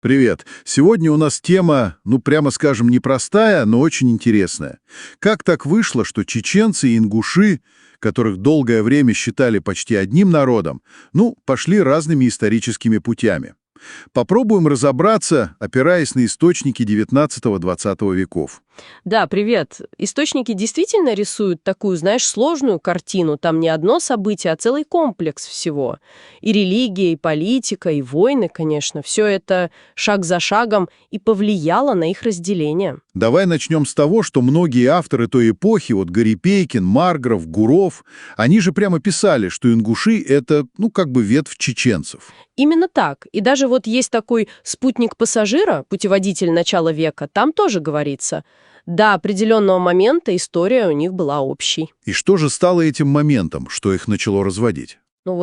Привет. Сегодня у нас тема, прямо скажем, непростая, но очень интересная. Как так вышло, что чеченцы и ингуши, которых долгое время считали почти одним народом, пошли разными историческими путями? Попробуем разобраться, опираясь на источники XIX-XX веков. Да, привет. Источники действительно рисуют такую, знаешь, сложную картину. Там не одно событие, а целый комплекс всего. И религия, и политика, и войны, конечно. Все это шаг за шагом и повлияло на их разделение. Давай начнем с того, что многие авторы той эпохи, Гарипейкин, Маргров, Гуров, они же прямо писали, что ингуши — это, ветвь чеченцев. Именно так. И даже есть такой спутник пассажира, путеводитель начала века, там тоже говорится. До определенного момента история у них была общей. И что же стало этим моментом, что их начало разводить?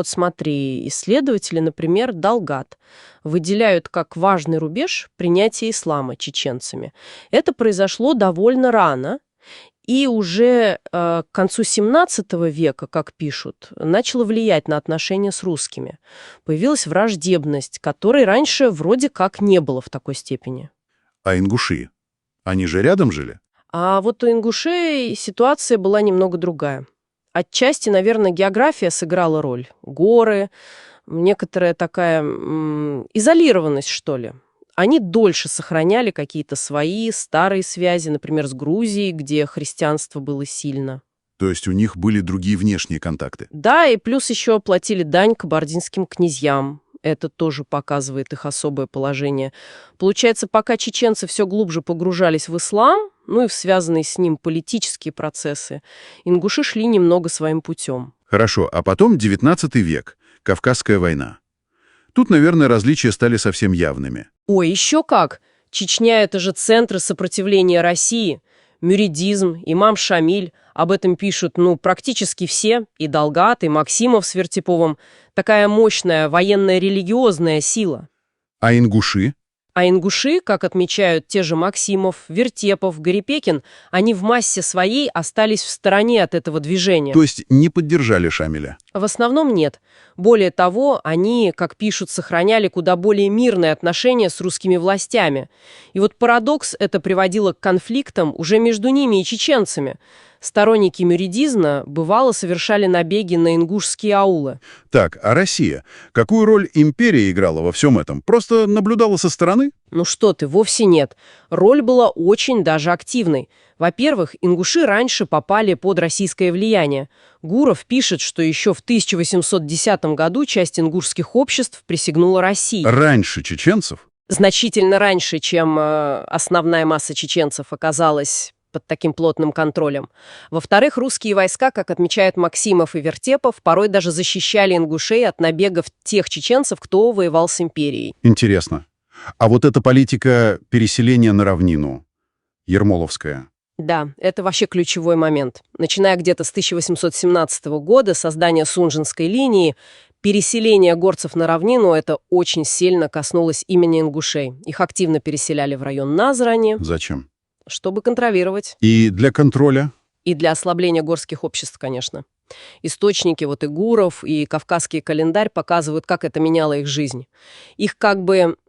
Смотри, исследователи, например, Далгат, выделяют как важный рубеж принятие ислама чеченцами. Это произошло довольно рано, и уже к концу XVII века, как пишут, начало влиять на отношения с русскими. Появилась враждебность, которой раньше вроде как не было в такой степени. А ингуши? Они же рядом жили? А у ингушей ситуация была немного другая. Отчасти, наверное, география сыграла роль. Горы, некоторая такая изолированность, что ли. Они дольше сохраняли какие-то свои старые связи, например, с Грузией, где христианство было сильно. То есть у них были другие внешние контакты? Да, и плюс еще платили дань кабардинским князьям. Это тоже показывает их особое положение. Получается, пока чеченцы все глубже погружались в ислам, и в связанные с ним политические процессы, ингуши шли немного своим путем. Хорошо, а потом XIX век, Кавказская война. Тут, наверное, различия стали совсем явными. Ой, еще как! Чечня — это же центр сопротивления России. Мюридизм, имам Шамиль. Об этом пишут, практически все. И Далгат, и Максимов с Вертиповым. Такая мощная военная религиозная сила. А ингуши? А ингуши, как отмечают те же Максимов, Вертепов, Гарипекин, они в массе своей остались в стороне от этого движения. То есть не поддержали Шамиля? В основном нет. Более того, они, как пишут, сохраняли куда более мирные отношения с русскими властями. И парадокс это приводило к конфликтам уже между ними и чеченцами. Сторонники мюридизма бывало совершали набеги на ингушские аулы. Так, а Россия? Какую роль империя играла во всем этом? Просто наблюдала со стороны? Что ты, вовсе нет. Роль была очень даже активной. Во-первых, ингуши раньше попали под российское влияние. Гуров пишет, что еще в 1810 году часть ингушских обществ присягнула России. Раньше чеченцев? Значительно раньше, чем основная масса чеченцев оказалась под таким плотным контролем. Во-вторых, русские войска, как отмечают Максимов и Вертепов, порой даже защищали ингушей от набегов тех чеченцев, кто воевал с империей. Интересно. А эта политика переселения на равнину, Ермоловская? Да, это вообще ключевой момент. Начиная где-то с 1817 года, создание Сунжинской линии, переселение горцев на равнину, это очень сильно коснулось имени ингушей. Их активно переселяли в район Назрани. Зачем? Чтобы контролировать. И для контроля? И для ослабления горских обществ, конечно. Источники и Гуров, и Кавказский календарь показывают, как это меняло их жизнь. Их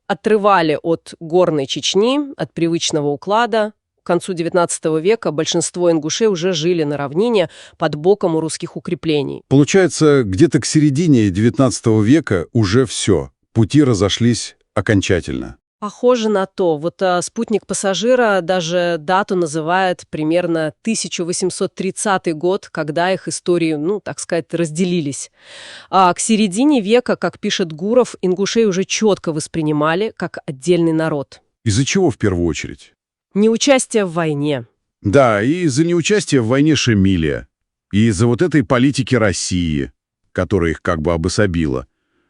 отрывали от горной Чечни, от привычного уклада. К концу XIX века большинство ингушей уже жили на равнине под боком у русских укреплений. Получается, где-то к середине XIX века уже все, пути разошлись окончательно. Похоже на то. Спутник пассажира даже дату называет примерно 1830 год, когда их истории, так сказать, разделились. А к середине века, как пишет Гуров, ингушей уже четко воспринимали как отдельный народ. Из-за чего в первую очередь? Неучастие в войне. Да, и из-за неучастия в войне Шамиля. И из-за этой политики России, которая их обособила.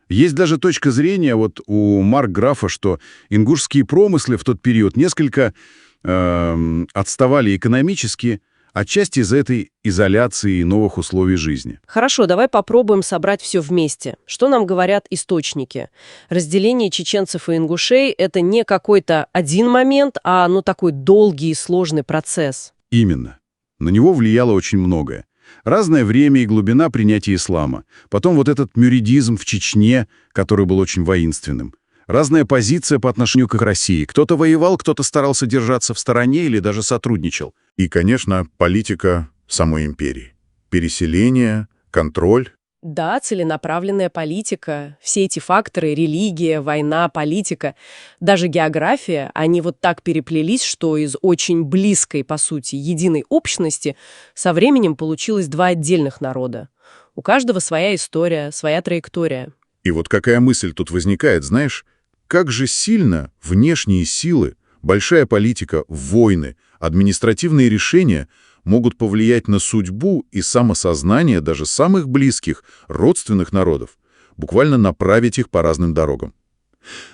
Есть даже точка зрения у Маркграфа, что ингушские промыслы в тот период несколько отставали экономически, отчасти из-за этой изоляции и новых условий жизни. Хорошо, давай попробуем собрать все вместе. Что нам говорят источники? Разделение чеченцев и ингушей — это не какой-то один момент, а такой долгий и сложный процесс. Именно. На него влияло очень многое. Разное время и глубина принятия ислама. Потом этот мюридизм в Чечне, который был очень воинственным. Разная позиция по отношению к России. Кто-то воевал, кто-то старался держаться в стороне или даже сотрудничал. И, конечно, политика самой империи. Переселение, контроль. Да, целенаправленная политика, все эти факторы — религия, война, политика, даже география — они вот так переплелись, что из очень близкой, по сути, единой общности со временем получилось два отдельных народа. У каждого своя история, своя траектория. И вот какая мысль тут возникает, знаешь? Как же сильно внешние силы, большая политика, войны, административные решения могут повлиять на судьбу и самосознание даже самых близких, родственных народов, буквально направить их по разным дорогам.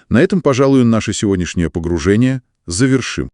На этом, пожалуй, наше сегодняшнее погружение завершим.